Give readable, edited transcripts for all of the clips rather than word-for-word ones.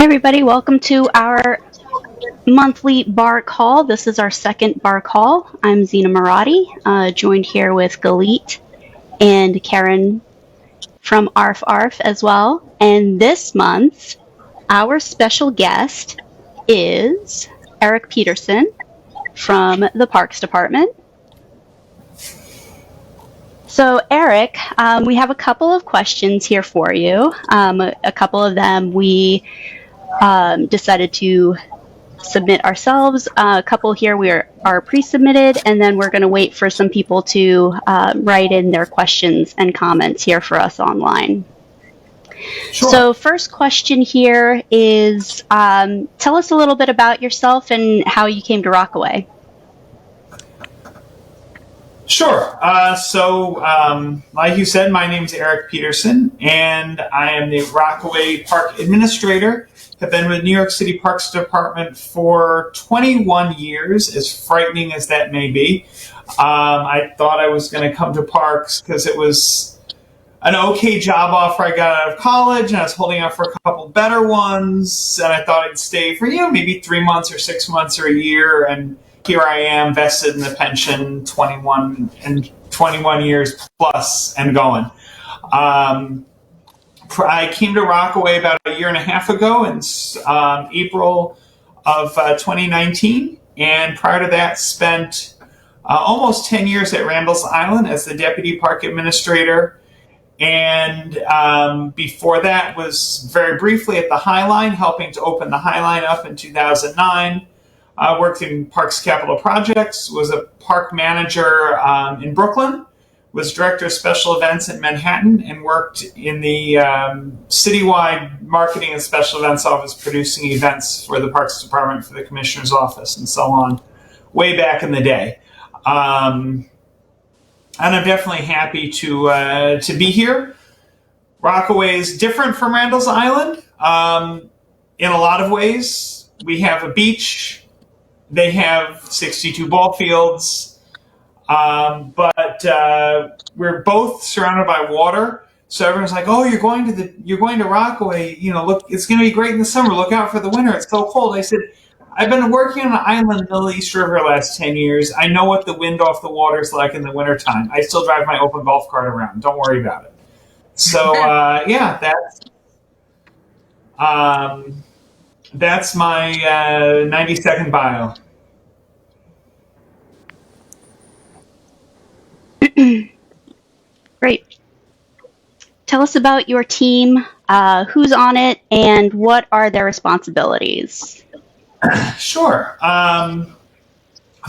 Hey everybody, welcome to our monthly bar call. This is our second bar call. I'm Zena Marati, joined here with Galit and Karen from ARF ARF as well. And this month, our special guest is Eric Peterson from the Parks Department. So Eric, we have a couple of questions here for you. A couple of them we decided to submit ourselves. A couple here are pre-submitted, and then we're going to wait for some people to write in their questions and comments here for us online. Sure. So first question here is, tell us a little bit about yourself and how you came to Rockaway. Sure. Like you said, my name is Eric Peterson, and I am the Rockaway Park Administrator. Have been with New York City Parks Department for 21 years, as frightening as that may be. I thought I was going to come to Parks because it was an okay job offer I got out of college, and I was holding out for a couple better ones, and I thought I'd stay for, maybe 3 months or 6 months or a year, and here I am, vested in the pension, 21 years plus and going. I came to Rockaway about a year and a half ago in April of 2019, and prior to that spent almost 10 years at Randall's Island as the Deputy Park Administrator, and before that was very briefly at the High Line, helping to open the High Line up in 2009. Worked in Parks Capital Projects, was a park manager in Brooklyn, was director of special events in Manhattan, and worked in the citywide marketing and special events office, producing events for the Parks Department, for the Commissioner's office, and so on, way back in the day. And I'm definitely happy to be here. Rockaway is different from Randall's Island in a lot of ways. We have a beach. They have 62 ball fields, but we're both surrounded by water. So everyone's like, "Oh, you're going to Rockaway. Look, it's going to be great in the summer. Look out for the winter. It's so cold." I said, "I've been working on an island in the Middle East River the last 10 years. I know what the wind off the water is like in the wintertime. I still drive my open golf cart around. Don't worry about it." So that's my 90-second bio. Great. Tell us about your team, who's on it, and what are their responsibilities? Sure.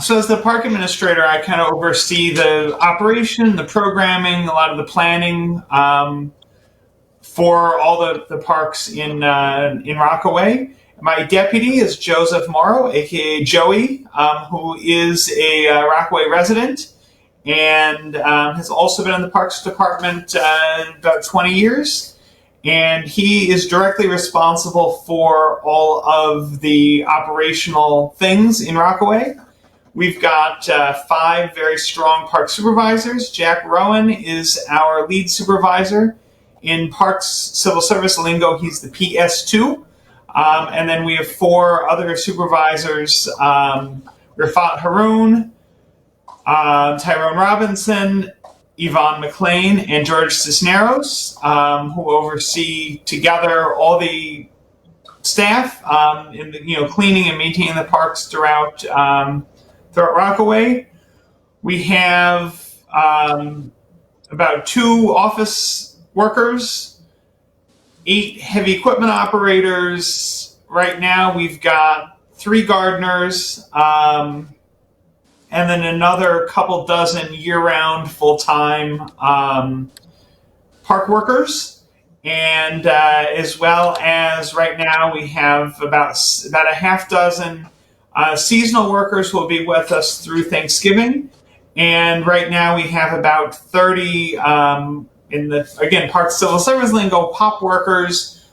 So as the park administrator, I kind of oversee the operation, the programming, a lot of the planning for all the parks in Rockaway. My deputy is Joseph Morrow, aka Joey, who is a Rockaway resident and has also been in the Parks Department about 20 years. And he is directly responsible for all of the operational things in Rockaway. We've got 5 very strong park supervisors. Jack Rowan is our lead supervisor. In Parks Civil Service lingo, he's the PS2. And then we have 4 other supervisors, Rafat Haroon, Tyrone Robinson, Yvonne McLean, and George Cisneros, who oversee together all the staff in the, cleaning and maintaining the parks throughout Rockaway. We have about 2 office workers, 8 heavy equipment operators. Right now we've got 3 gardeners, and then another couple dozen year-round full-time park workers. And as well as right now we have about a half dozen seasonal workers who will be with us through Thanksgiving. And right now we have about 30 in the, again, Parks Civil Service lingo, POP workers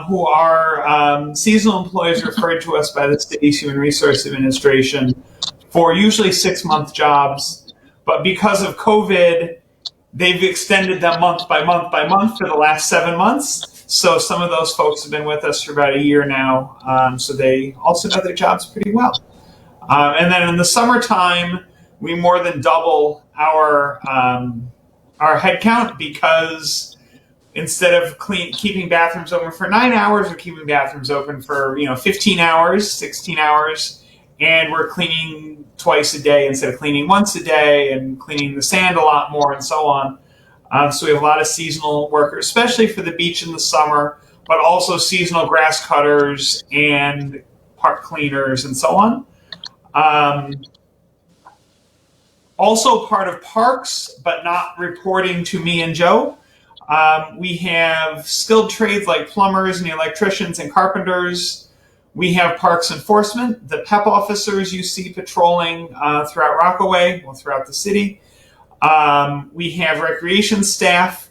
who are seasonal employees referred to us by the city's Human Resource Administration for usually 6-month jobs. But because of COVID, they've extended them month by month by month for the last 7 months. So some of those folks have been with us for about a year now, so they also know their jobs pretty well. And then in the summertime, we more than double our headcount, because instead of keeping bathrooms open for 9 hours, we're keeping bathrooms open for 15 hours, 16 hours, and we're cleaning twice a day instead of cleaning once a day, and cleaning the sand a lot more, and so on. So we have a lot of seasonal workers, especially for the beach in the summer, but also seasonal grass cutters and park cleaners and so on. Also part of parks, but not reporting to me and Joe, we have skilled trades like plumbers and electricians and carpenters. We have parks enforcement, the PEP officers you see patrolling throughout Rockaway, well, throughout the city. We have recreation staff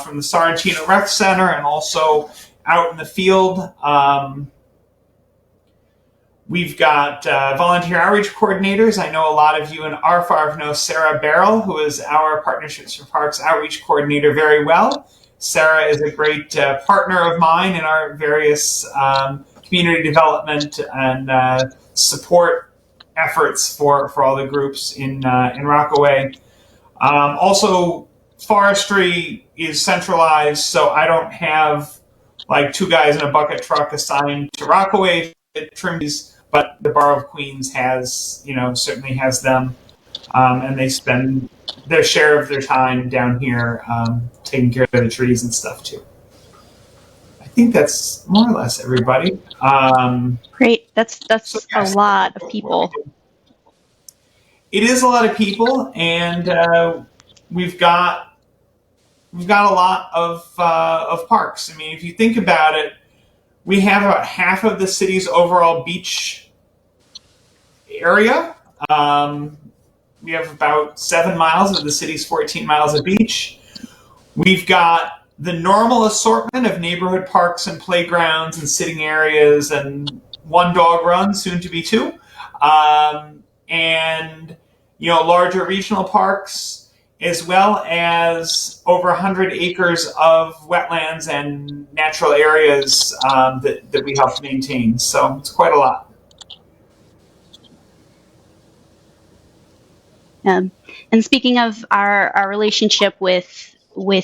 from the Sorrentino Rec Center and also out in the field. We've got volunteer outreach coordinators. I know a lot of you in RFARV know Sarah Barrell, who is our Partnerships for Parks outreach coordinator, very well. Sarah is a great partner of mine in our various community development and support efforts for all the groups in Rockaway. Also, forestry is centralized, so I don't have like 2 guys in a bucket truck assigned to Rockaway to trim these, but the Borough of Queens has, certainly has them, and they spend their share of their time down here taking care of the trees and stuff too. I think that's more or less everybody. Great. That's a lot of people. It is a lot of people, and we've got a lot of parks. I mean, if you think about it, we have about half of the city's overall beach area. We have about 7 miles of the city's 14 miles of beach. We've got the normal assortment of neighborhood parks and playgrounds and sitting areas and 1 dog run, soon to be 2. And larger regional parks, as well as over 100 acres of wetlands and natural areas that we help maintain. So it's quite a lot. And speaking of our relationship with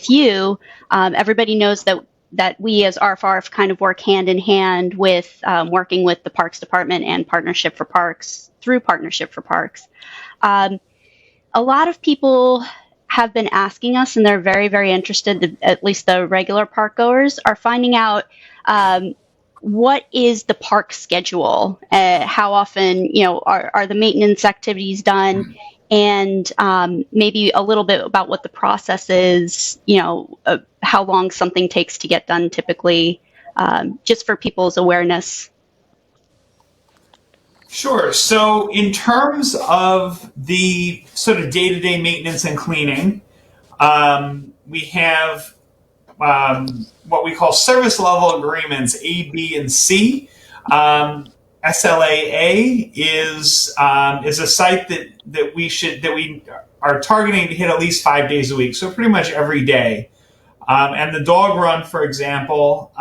you, everybody knows that we as RFARF kind of work hand in hand with working with the Parks Department and Partnership for Parks through Partnership for Parks. A lot of people have been asking us, and they're very, very interested, at least the regular park goers are finding out what is the park schedule, how often, are the maintenance activities done, and maybe a little bit about what the process is, how long something takes to get done typically, just for people's awareness. Sure. So in terms of the sort of day-to-day maintenance and cleaning, we have what we call service level agreements, A, B, and C. SLAA is a site that we are targeting to hit at least 5 days a week, so pretty much every day. And the dog run, for example,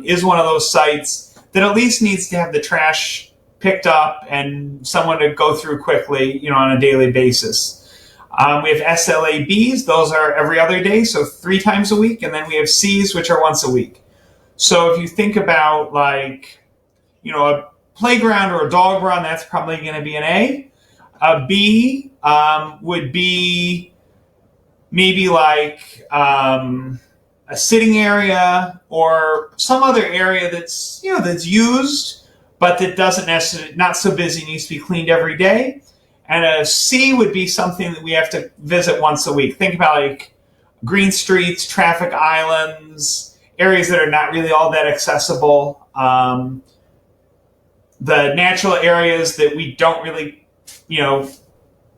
is one of those sites that at least needs to have the trash picked up and someone to go through quickly, on a daily basis. We have SLABs; those are every other day, so 3 times a week, and then we have Cs, which are once a week. So if you think about a playground or a dog run, that's probably going to be an A. A B would be maybe like a sitting area or some other area that's used, but that doesn't necessarily, not so busy, needs to be cleaned every day. And a C would be something that we have to visit once a week. Think about like green streets, traffic islands, areas that are not really all that accessible. The natural areas that we don't really,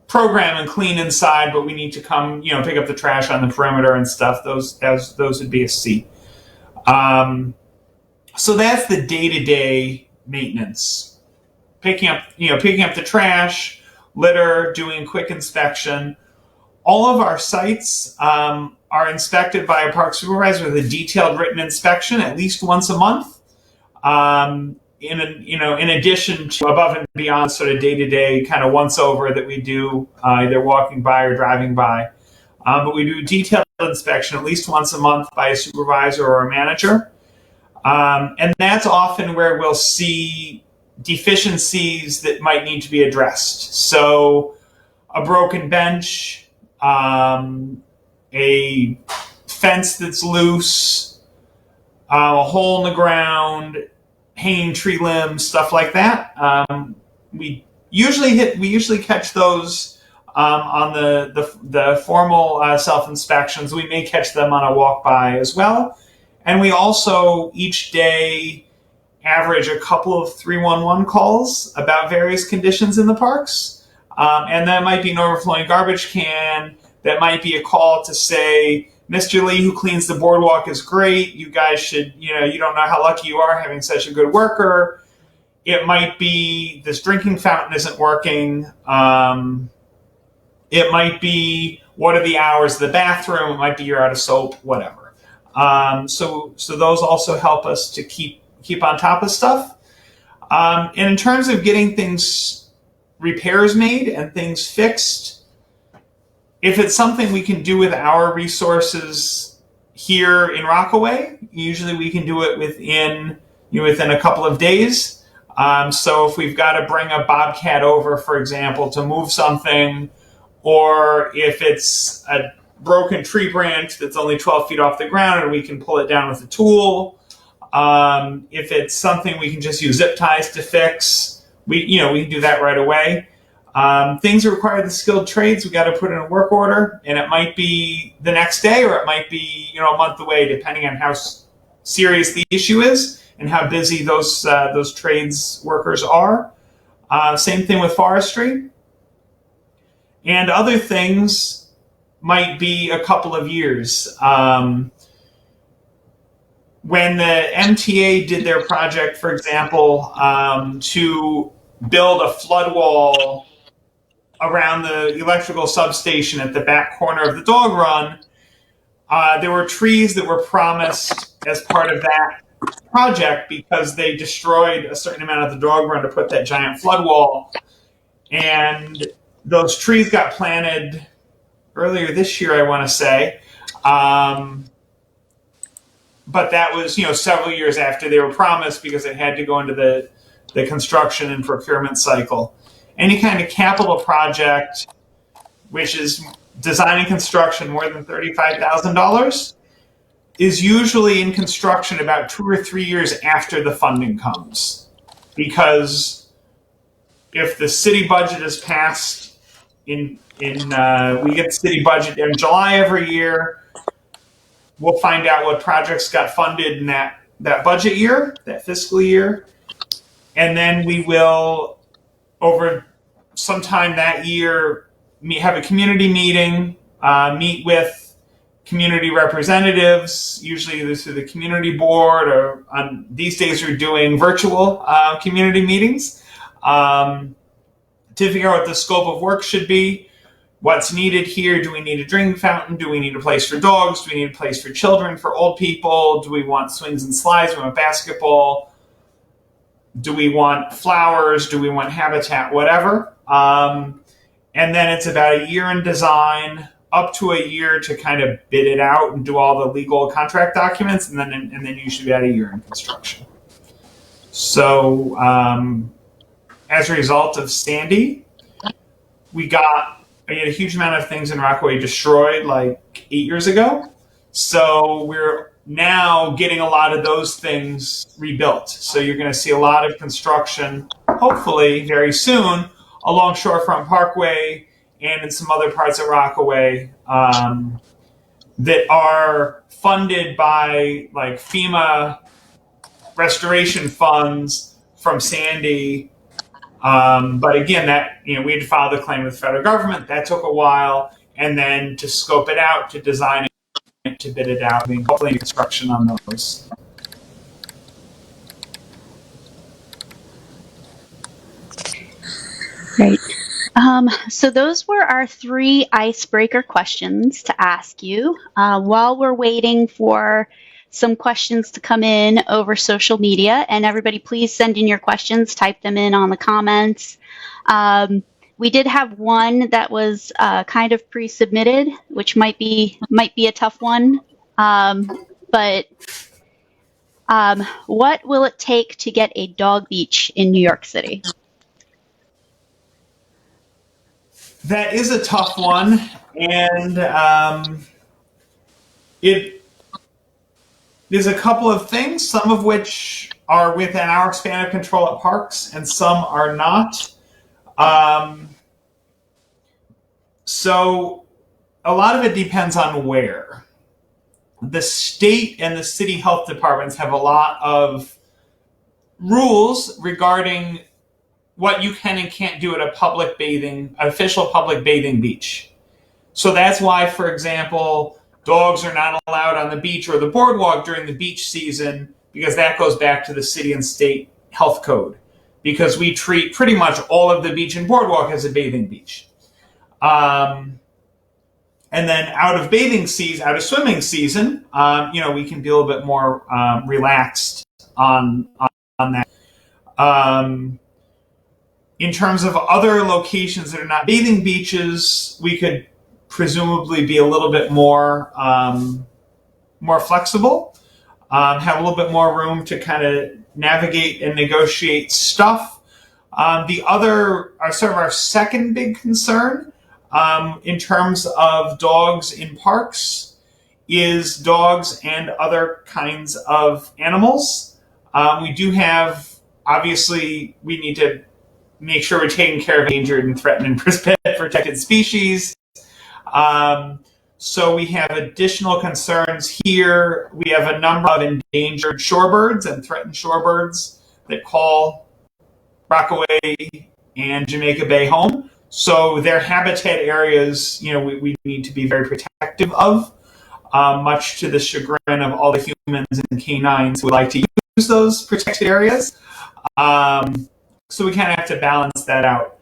program and clean inside, but we need to come, pick up the trash on the perimeter and stuff. Those would be a C. So that's the day-to-day maintenance. Picking up the trash, litter, doing quick inspection. All of our sites are inspected by a park supervisor with a detailed written inspection at least once a month. In addition to above and beyond sort of day-to-day kind of once over that we do either walking by or driving by. But we do detailed inspection at least once a month by a supervisor or a manager. And that's often where we'll see deficiencies that might need to be addressed. So a broken bench, a fence that's loose, a hole in the ground, hanging tree limbs, stuff like that. We usually catch those on the formal self-inspections. We may catch them on a walk by as well. And we also each day average a couple of 311 calls about various conditions in the parks. And that might be an overflowing garbage can. That might be a call to say, Mr. Lee, who cleans the boardwalk, is great. You guys should, you don't know how lucky you are having such a good worker. It might be this drinking fountain isn't working. It might be, what are the hours of the bathroom? It might be you're out of soap, whatever. So those also help us to keep on top of stuff. And in terms of getting things, repairs made and things fixed, if it's something we can do with our resources here in Rockaway, usually we can do it within a couple of days. So if we've got to bring a bobcat over, for example, to move something, or if it's a broken tree branch that's only 12 feet off the ground and we can pull it down with a tool, if it's something we can just use zip ties to fix, we can do that right away. Things that require the skilled trades, we got to put in a work order, and it might be the next day or it might be a month away, depending on how serious the issue is and how busy those trades workers are. Same thing with forestry, and other things might be a couple of years. When the MTA did their project, for example, to build a flood wall around the electrical substation at the back corner of the dog run, there were trees that were promised as part of that project because they destroyed a certain amount of the dog run to put that giant flood wall. And those trees got planted earlier this year, I want to say. But that was, several years after they were promised because it had to go into the construction and procurement cycle. Any kind of capital project, which is design and construction more than $35,000, is usually in construction about 2 or 3 years after the funding comes. Because if the city budget is passed we get the city budget in July every year, we'll find out what projects got funded in that budget year, that fiscal year, and then we will, over sometime that year, have a community meeting, meet with community representatives, usually either through the community board or these days we're doing virtual community meetings, to figure out what the scope of work should be, what's needed here. Do we need a drinking fountain? Do we need a place for dogs? Do we need a place for children, for old people? Do we want swings and slides? Do we want basketball? Do we want flowers? Do we want habitat? Whatever. And then it's about a year in design, up to a year to kind of bid it out and do all the legal contract documents, and then usually about a year in construction. So as a result of Sandy, we had a huge amount of things in Rockaway destroyed like 8 years ago. So we're now getting a lot of those things rebuilt. So you're going to see a lot of construction, hopefully very soon, along Shorefront Parkway and in some other parts of Rockaway that are funded by like FEMA restoration funds from Sandy. But again, that we had to file the claim with the federal government. That took a while, and then to scope it out, to design it, to bid it out. Hopefully construction on those. Great. So those were our 3 icebreaker questions to ask you. While we're waiting for some questions to come in over social media, and everybody please send in your questions, type them in on the comments. We did have one that was kind of pre-submitted, which might be a tough one. But what will it take to get a dog beach in New York City? That is a tough one, and it is a couple of things, some of which are within our span of control at parks, and some are not. Um, so a lot of it depends on where. The state and the city health departments have a lot of rules regarding what you can and can't do at an official public bathing beach. So that's why, for example, dogs are not allowed on the beach or the boardwalk during the beach season, because that goes back to the city and state health code. Because we treat pretty much all of the beach and boardwalk as a bathing beach. And then out of swimming season, we can be a little bit more relaxed on that. In terms of other locations that are not bathing beaches, we could presumably be a little bit more flexible, have a little bit more room to kind of navigate and negotiate stuff. The other, sort of our second big concern in terms of dogs in parks is dogs and other kinds of animals. We do have, obviously, we need to make sure we're taking care of endangered and threatened and protected species. So we have additional concerns here. We have a number of endangered shorebirds and threatened shorebirds that call Rockaway and Jamaica Bay home. So their habitat areas, we need to be very protective of, much to the chagrin of all the humans and canines who would like to use those protected areas. So we kind of have to balance that out.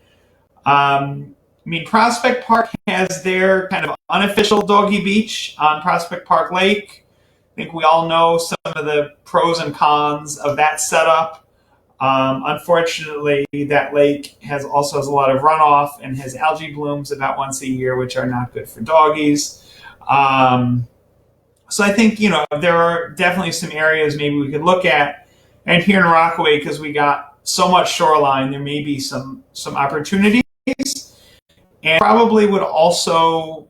Prospect Park has their kind of unofficial doggy beach on Prospect Park Lake. I think we all know some of the pros and cons of that setup. Unfortunately, that lake also has a lot of runoff and has algae blooms about once a year, which are not good for doggies. So I think, there are definitely some areas maybe we could look at. And here in Rockaway, because we got so much shoreline, there may be some opportunities. And probably would also,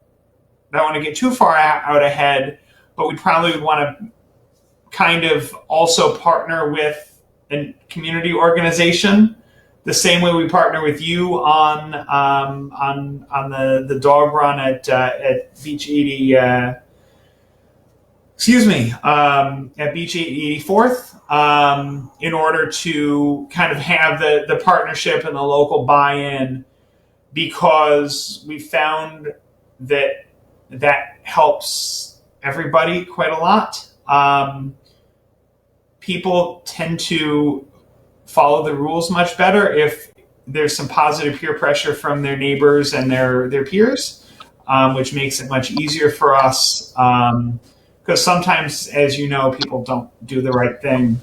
I don't want to get too far out ahead, but we probably would want to kind of also partner with a community organization, the same way we partner with you on the dog run at Beach 80. At Beach 84th, in order to kind of have the partnership and the local buy-in, because we found that helps everybody quite a lot. People tend to follow the rules much better if there's some positive peer pressure from their neighbors and their peers, which makes it much easier for us. Because sometimes, as you know, people don't do the right thing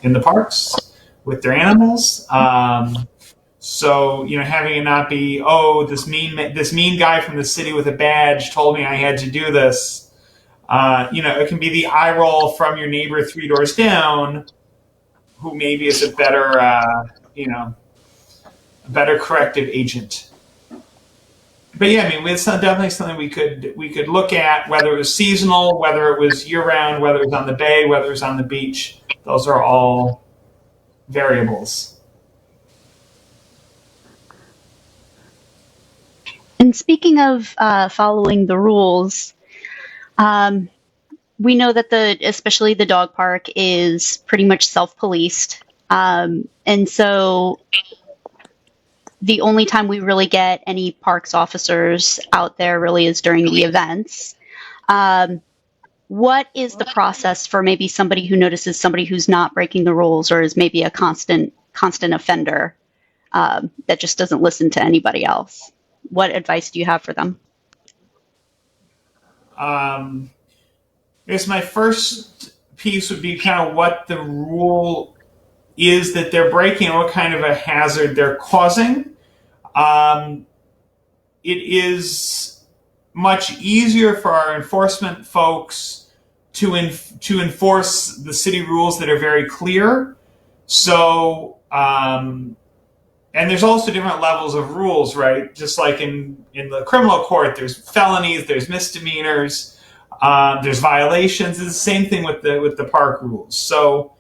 in the parks with their animals. So, having it not be, this mean guy from the city with a badge told me I had to do this. It can be the eye roll from your neighbor 3 doors down, who maybe is a better corrective agent. But yeah, it's definitely something we could look at, whether it was seasonal, whether it was year round, whether it was on the bay, whether it was on the beach. Those are all variables. And speaking of following the rules, we know that especially the dog park is pretty much self-policed. And so the only time we really get any parks officers out there really is during the events. What is the process for maybe somebody who notices somebody who's not breaking the rules or is maybe a constant offender? that just doesn't listen to anybody else. What advice do you have for them? I guess my first piece would be kind of what the rule is that they're breaking, what kind of a hazard they're causing. Um, it is much easier for our enforcement folks to enforce the city rules that are very clear. So, and there's also different levels of rules, right? Just like in the criminal court, there's felonies, there's misdemeanors, there's violations. It's the same thing with the park rules. So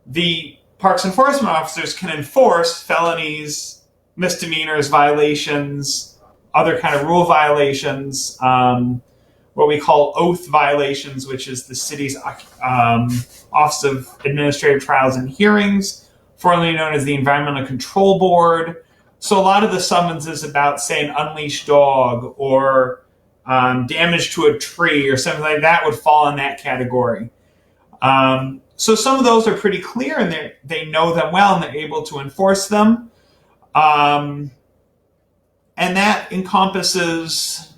the parks enforcement officers can enforce felonies, misdemeanors, violations, other kind of rule violations, what we call oath violations, which is the city's Office of Administrative Trials and Hearings, formerly known as the Environmental Control Board. So a lot of the summons is about, say, an unleashed dog or damage to a tree or something like that would fall in that category. So some of those are pretty clear, and they know them well, and they're able to enforce them. And that encompasses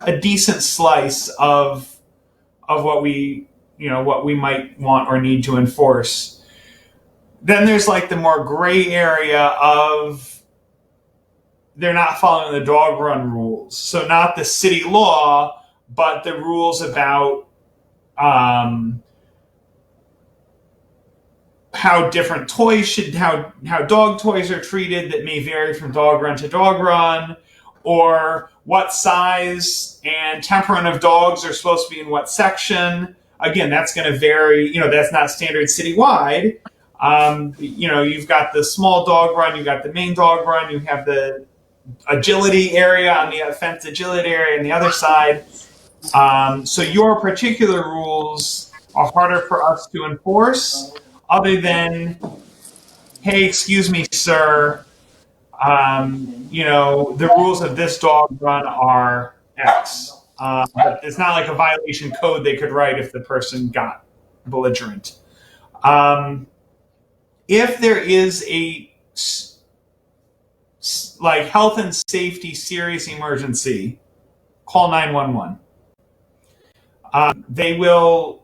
a decent slice of what we might want or need to enforce. Then there's like the more gray area of they're not following the dog run rules. So not the city law, but the rules about how different toys how dog toys are treated that may vary from dog run to dog run, or what size and temperament of dogs are supposed to be in what section. Again, that's going to vary. That's not standard citywide. You've got the small dog run, you've got the main dog run, you have the agility area on the fence agility area on the other side. So your particular rules are harder for us to enforce, other than, hey, excuse me, sir, the rules of this dog run are X. But it's not like a violation code they could write if the person got belligerent. If there is a health and safety serious emergency, call 911. They will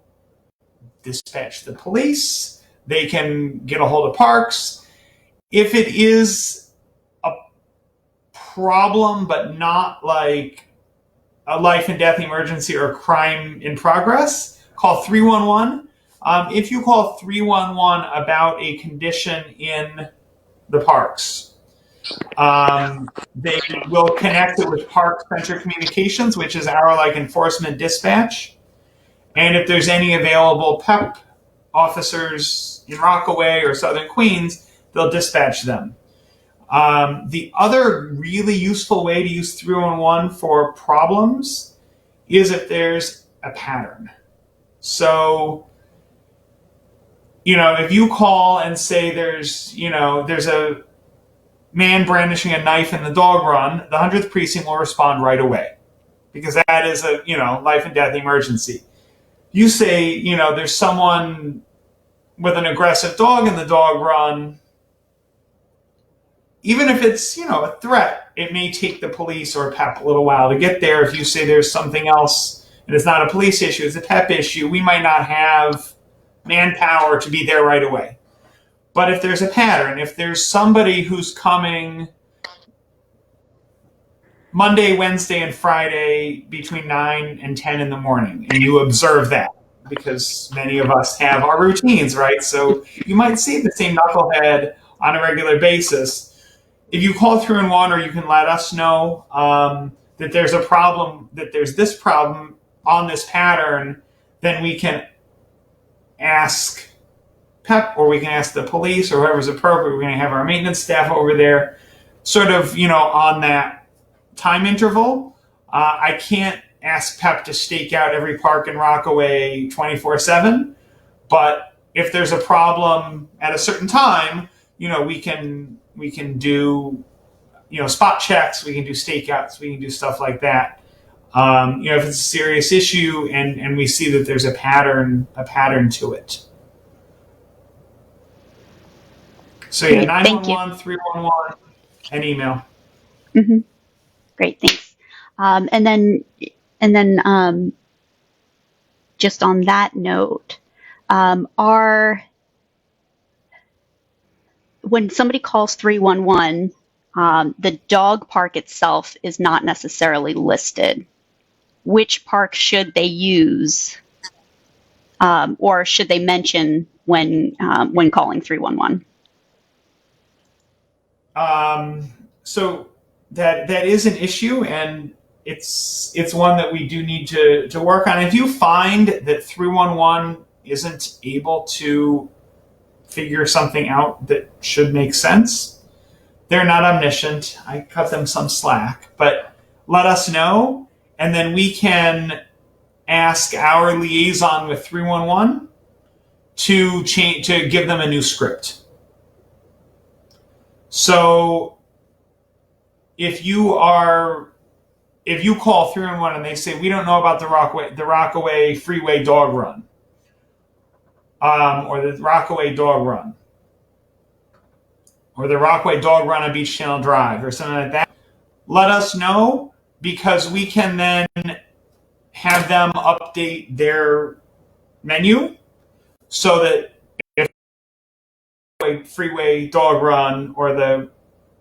dispatch the police. They can get a hold of parks. If it is a problem, but not like a life and death emergency or a crime in progress, call 311. If you call 311 about a condition in the parks, they will connect it with Park Center Communications, which is our enforcement dispatch. And if there's any available PEP officers in Rockaway or Southern Queens, they'll dispatch them. The other really useful way to use 311 for problems is if there's a pattern. So, if you call and say there's a man brandishing a knife in the dog run, the 100th precinct will respond right away, because that is a, life and death emergency. You say, there's someone with an aggressive dog in the dog run, even if it's, a threat, it may take the police or PEP a little while to get there. If you say there's something else and it's not a police issue, it's a PEP issue, we might not have manpower to be there right away. But if there's a pattern, if there's somebody who's coming Monday, Wednesday, and Friday between 9 and 10 in the morning, and you observe that, because many of us have our routines, right? So you might see the same knucklehead on a regular basis. If you call 311, or you can let us know that there's a problem, that there's this problem on this pattern, then we can ask PEP, or we can ask the police, or whoever's appropriate. We're going to have our maintenance staff over there, sort of, on that time interval. I can't ask PEP to stake out every park in Rockaway 24/7, but if there's a problem at a certain time, we can do, spot checks, we can do stakeouts, we can do stuff like that. If it's a serious issue and we see that there's a pattern to it. So yeah, Great, thank you. 911, 311, and email. Hmm. Great, thanks. And then, just on that note, are when somebody calls 311, the dog park itself is not necessarily listed. Which park should they use, or should they mention when calling 311? So that is an issue, and it's one that we do need to work on. If you find that 311 isn't able to figure something out that should make sense, they're not omniscient. I cut them some slack, but let us know, and then we can ask our liaison with 311 to give them a new script. So if you call 311 and they say we don't know about the Rockaway freeway dog run, or the Rockaway dog run, or the Rockaway dog run on Beach Channel Drive, or something like that, let us know, because we can then have them update their menu so that if the freeway dog run or the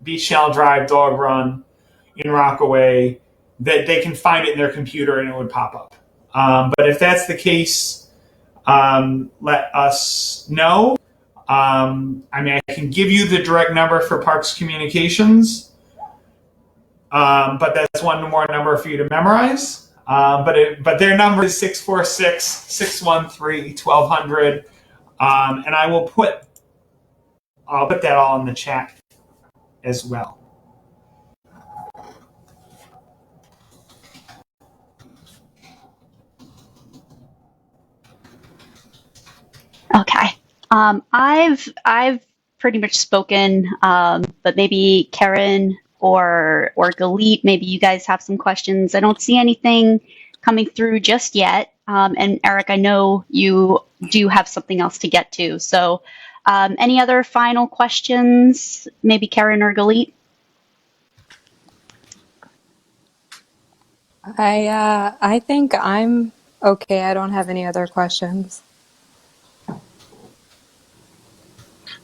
Beach Channel Drive dog run in Rockaway, that they can find it in their computer and it would pop up. But if that's the case, let us know. I can give you the direct number for Parks Communications, but that's one more number for you to memorize. But their number is 646-613-1200, and I'll put that all in the chat as well. Okay. I've pretty much spoken, but maybe Karen or Galit, maybe you guys have some questions. I don't see anything coming through just yet. And Eric, I know you do have something else to get to. So, any other final questions? Maybe Karen or Galit? I think I'm okay. I don't have any other questions.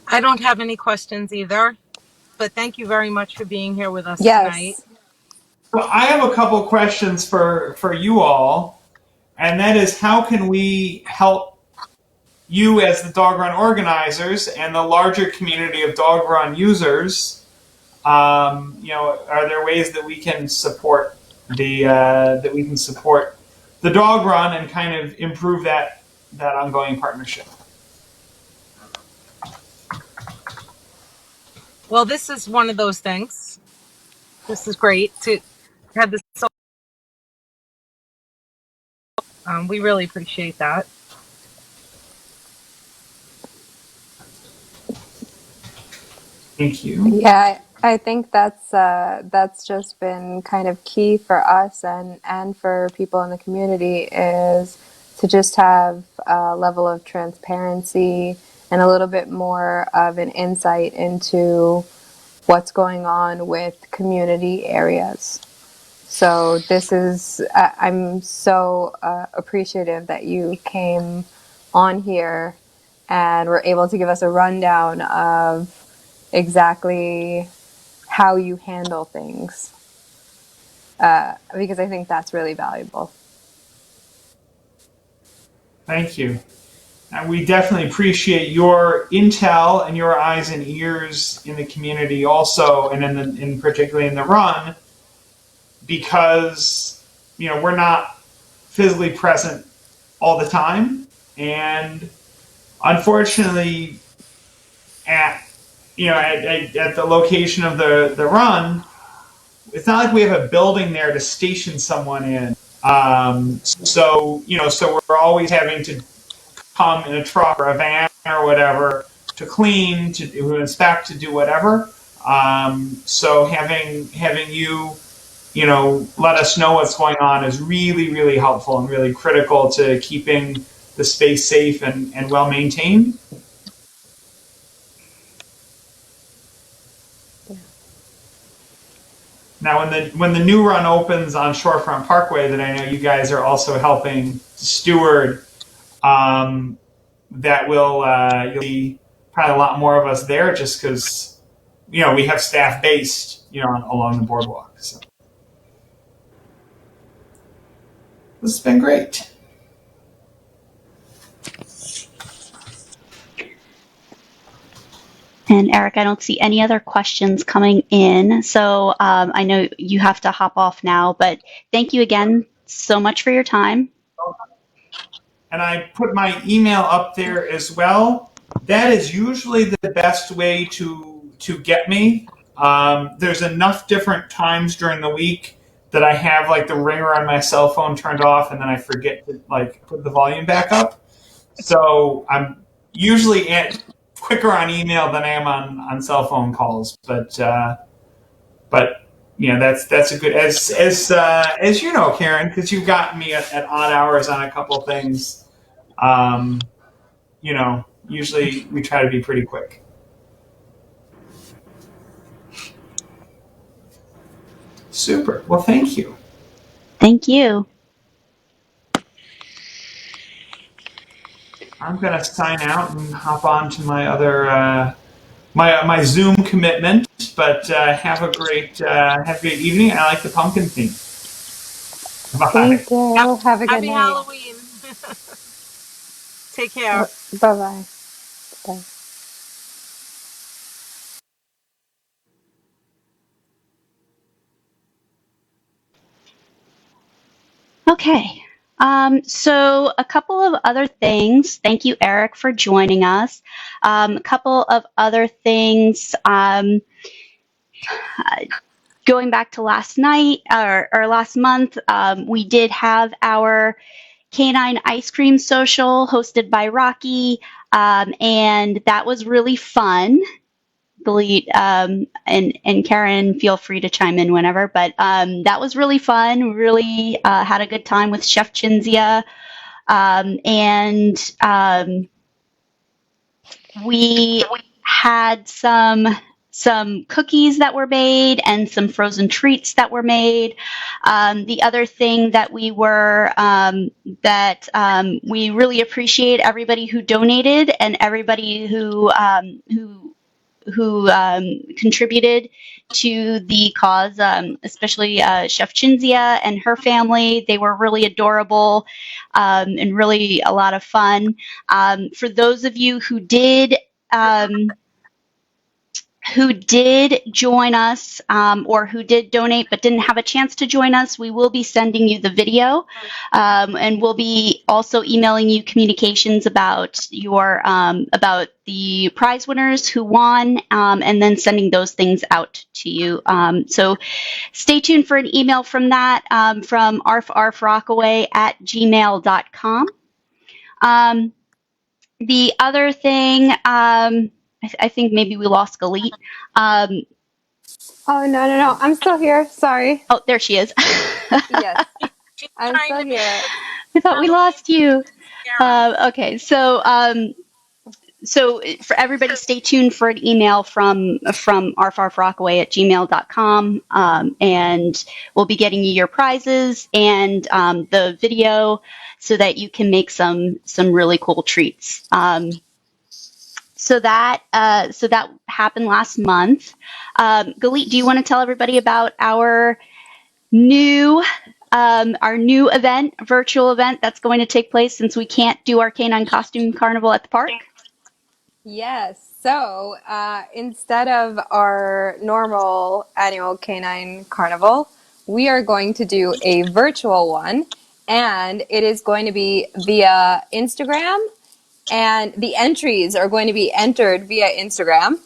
I don't have any questions either, but thank you very much for being here with us tonight. Yes. Well, I have a couple questions for you all, and that is, how can we help you as the dog run organizers and the larger community of dog run users? Are there ways that we can support the dog run and kind of improve that ongoing partnership? Well, this is one of those things. This is great to have this. We really appreciate that. Thank you. Yeah, I think that's just been kind of key for us and for people in the community, is to just have a level of transparency and a little bit more of an insight into what's going on with community areas. So I'm so appreciative that you came on here and were able to give us a rundown of exactly how you handle things, because I think that's really valuable. Thank you. And we definitely appreciate your intel and your eyes and ears in the community also, and in particularly in the run, because we're not physically present all the time, and unfortunately, at the location of the run, it's not like we have a building there to station someone in. So we're always having to come in a truck or a van or whatever to clean, to inspect, to do whatever. So having you, let us know what's going on is really, really helpful and really critical to keeping the space safe and well maintained. Now, when the new run opens on Shorefront Parkway, that I know you guys are also helping steward, that will you'll see probably a lot more of us there, just because we have staff based along the boardwalk. So this has been great. And Eric, I don't see any other questions coming in. So I know you have to hop off now, but thank you again so much for your time. And I put my email up there as well. That is usually the best way to get me. There's enough different times during the week that I have like the ringer on my cell phone turned off, and then I forget to put the volume back up. So I'm usually quicker on email than I am on cell phone calls. But that's a good, as you know, Karen, because you've gotten me at odd hours on a couple things. Usually we try to be pretty quick. Super. Well, thank you. Thank you. I'm gonna sign out and hop on to my other my Zoom commitment. But have a great evening. I like the pumpkin theme. Bye. Thank you. Have a good Happy night. Halloween. Take care. Bye-bye. Bye. Okay. So a couple of other things. Thank you, Eric, for joining us. A couple of other things. Going back to last night or last month, we did have our Canine Ice Cream Social hosted by Rocky, and that was really fun. Delete and Karen, feel free to chime in whenever, but that was really fun. Really had a good time with Chef Chinzia, and we had some cookies that were made and some frozen treats that were made. The other thing that we really appreciate everybody who donated and everybody who contributed to the cause, especially Chef Chinzia and her family. They were really adorable and really a lot of fun. For those of you who did join us or who did donate but didn't have a chance to join us, we will be sending you the video, and we'll be also emailing you communications about about the prize winners who won, and then sending those things out to you. So stay tuned for an email from that, from arfarfrockaway@gmail.com. The other thing, I think maybe we lost Galit. Oh, no. I'm still here. Sorry. Oh, there she is. Yes. I'm still here. I thought we lost you. Okay, so for everybody, stay tuned for an email from arfarfrockaway@gmail.com, and we'll be getting you your prizes and the video so that you can make some really cool treats. So that happened last month. Galit, do you want to tell everybody about our new event, virtual event that's going to take place since we can't do our canine costume carnival at the park? Yes. So instead of our normal annual canine carnival, we are going to do a virtual one, and it is going to be via Instagram, and the entries are going to be entered via Instagram,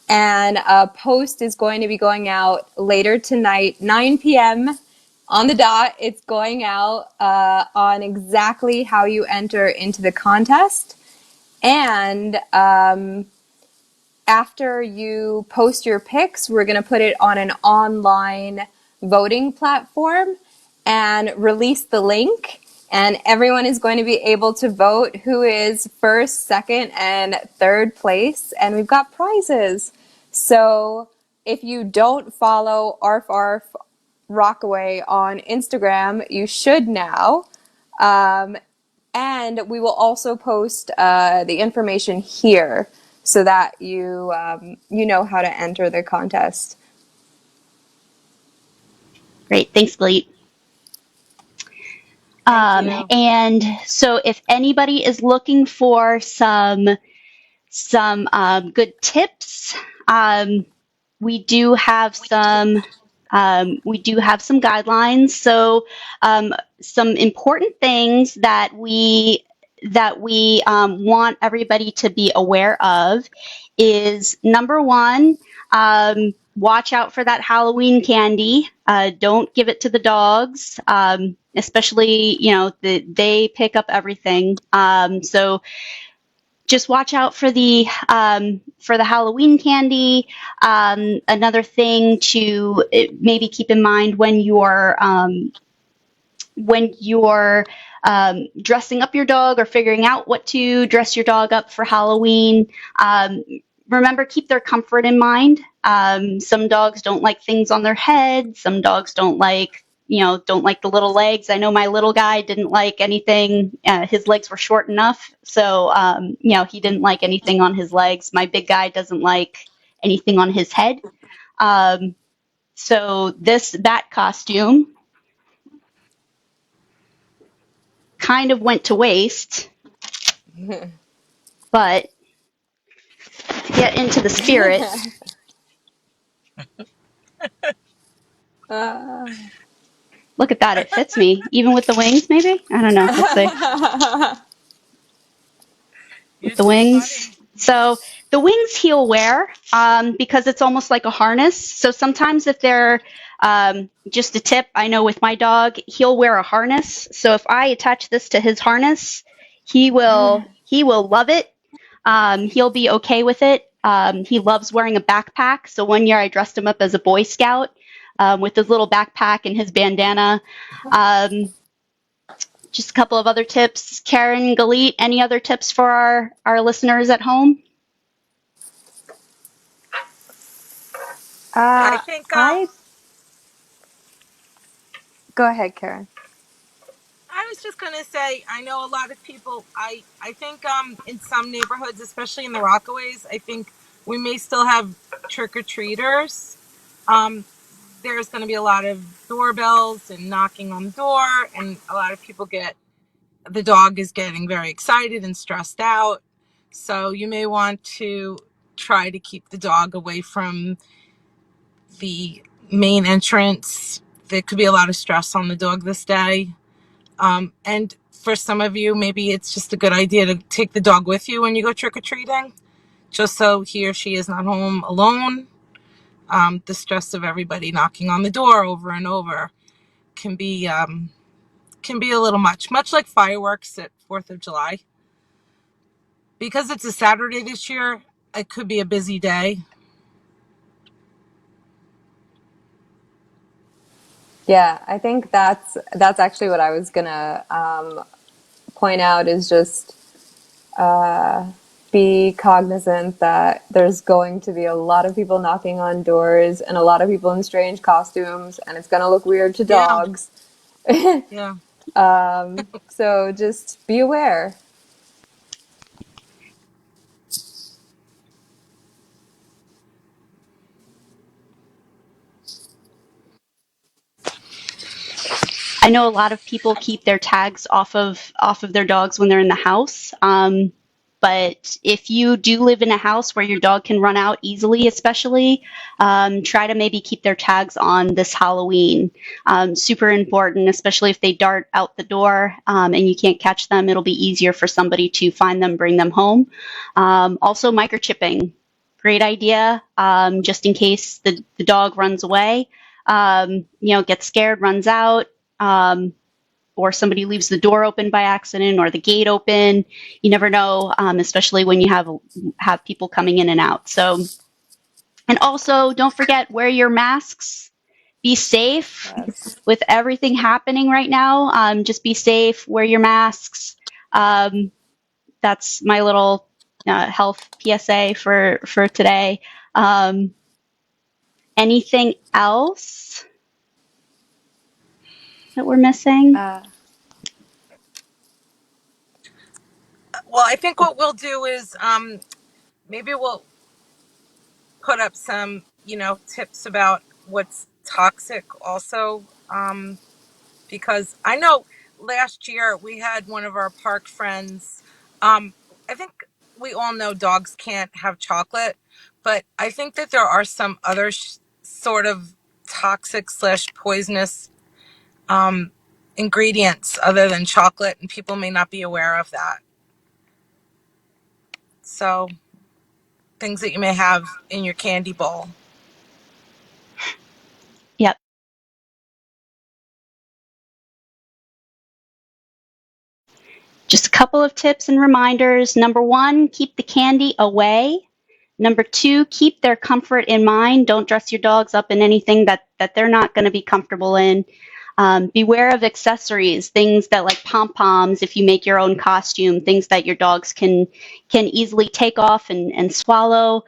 and a post is going to be going out later tonight, 9 p.m. on the dot. It's going out on exactly how you enter into the contest. And after you post your picks, we're going to put it on an online voting platform and release the link. And everyone is going to be able to vote who is first, second, and third place. And we've got prizes. So if you don't follow Arf Arf Rockaway on Instagram. You should now. And we will also post the information here so that you know how to enter the contest. Great. Thanks, Gleet. Thank you. And so if anybody is looking for some good tips, we do have some guidelines. So some important things that we want everybody to be aware of is, number one, watch out for that Halloween candy. Don't give it to the dogs, especially, they pick up everything. So just watch out for the Halloween candy. Another thing to maybe keep in mind when you're dressing up your dog or figuring out what to dress your dog up for Halloween. Remember, keep their comfort in mind. Some dogs don't like things on their head. Some dogs don't like the little legs. I know my little guy didn't like anything. His legs were short enough, so he didn't like anything on his legs. My big guy doesn't like anything on his head. So this bat costume kind of went to waste, but to get into the spirit. Look at that, it fits me. Even with the wings, maybe? I don't know. Let's see. With the wings. So the wings he'll wear because it's almost like a harness. So sometimes if they're just a tip, I know with my dog, he'll wear a harness. So if I attach this to his harness, he will love it. He'll be okay with it. He loves wearing a backpack. So one year I dressed him up as a Boy Scout with his little backpack and his bandana. Just a couple of other tips. Karen, Galit, any other tips for our listeners at home? I think Go ahead, Karen. I was just gonna say, I know a lot of people. I think in some neighborhoods, especially in the Rockaways, I think we may still have trick or treaters. There's going to be a lot of doorbells and knocking on the door, and a lot of people the dog is getting very excited and stressed out. So you may want to try to keep the dog away from the main entrance. There could be a lot of stress on the dog this day. And for some of you, maybe it's just a good idea to take the dog with you when you go trick-or-treating, just so he or she is not home alone. The stress of everybody knocking on the door over and over can be a little much like fireworks at 4th of July. Because it's a Saturday this year, it could be a busy day. Yeah, I think that's actually what I was gonna point out, is just be cognizant that there's going to be a lot of people knocking on doors and a lot of people in strange costumes, and it's gonna look weird to dogs. Yeah. So just be aware. I know a lot of people keep their tags off of their dogs when they're in the house. But if you do live in a house where your dog can run out easily, especially, try to maybe keep their tags on this Halloween. Super important, especially if they dart out the door and you can't catch them. It'll be easier for somebody to find them, bring them home. Also, microchipping. Great idea, just in case the dog runs away, gets scared, runs out. Or somebody leaves the door open by accident or the gate open. You never know, especially when you have people coming in and out. So, and also don't forget, wear your masks. Be safe. Yes. With everything happening right now. Just be safe. Wear your masks. That's my little health PSA for today. Anything else? that we're missing? Well, I think what we'll do is maybe we'll put up some, tips about what's toxic also, because I know last year we had one of our park friends. I think we all know dogs can't have chocolate, but I think that there are some other sort of toxic / poisonous ingredients other than chocolate, and people may not be aware of that. So things that you may have in your candy bowl. Yep. Just a couple of tips and reminders. Number 1, keep the candy away. Number 2, keep their comfort in mind. Don't dress your dogs up in anything that they're not going to be comfortable in. Beware of accessories, things that like pom-poms, if you make your own costume, things that your dogs can easily take off and swallow.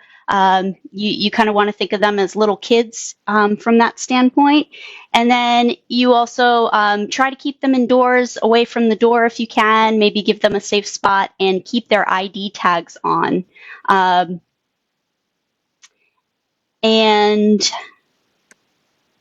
You kind of want to think of them as little kids from that standpoint. And then you also try to keep them indoors, away from the door if you can, maybe give them a safe spot and keep their ID tags on. And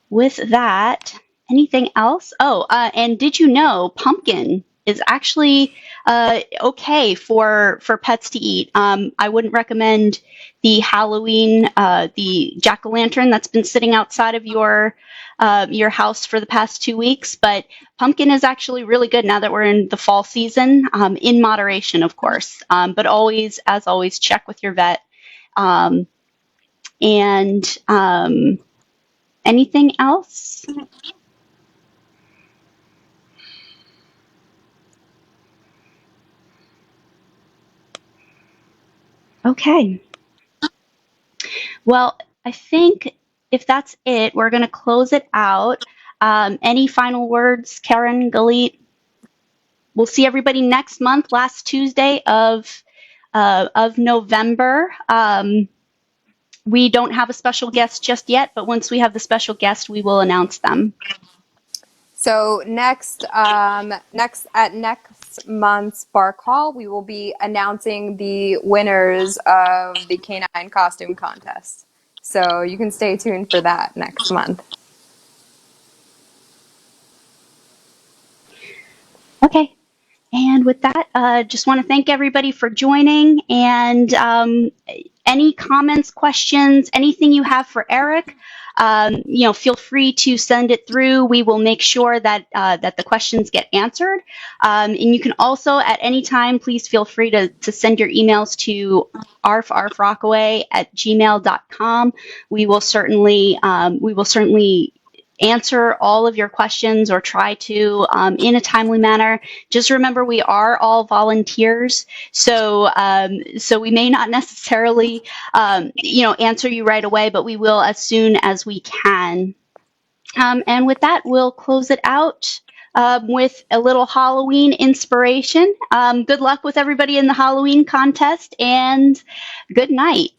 with that, anything else? Oh, and did you know pumpkin is actually okay for pets to eat? I wouldn't recommend the Halloween, the jack-o'-lantern that's been sitting outside of your house for the past 2 weeks, but pumpkin is actually really good now that we're in the fall season, in moderation, of course, but always, as always, check with your vet. And anything else? Okay. Well, I think if that's it, we're going to close it out. Any final words, Karen, Galit? We'll see everybody next month, last Tuesday of November. We don't have a special guest just yet, but once we have the special guest, we will announce them. So next month's Bar Call, we will be announcing the winners of the canine costume contest. So you can stay tuned for that next month. Okay. And with that, just want to thank everybody for joining. And any comments, questions, anything you have for Eric, feel free to send it through. We will make sure that that the questions get answered. And you can also, at any time, please feel free to send your emails to arfrockaway@gmail.com. We will certainly answer all of your questions or try to in a timely manner. Just remember, we are all volunteers, so we may not necessarily answer you right away, but we will as soon as we can. And with that, we'll close it out with a little Halloween inspiration. Good luck with everybody in the Halloween contest, and good night.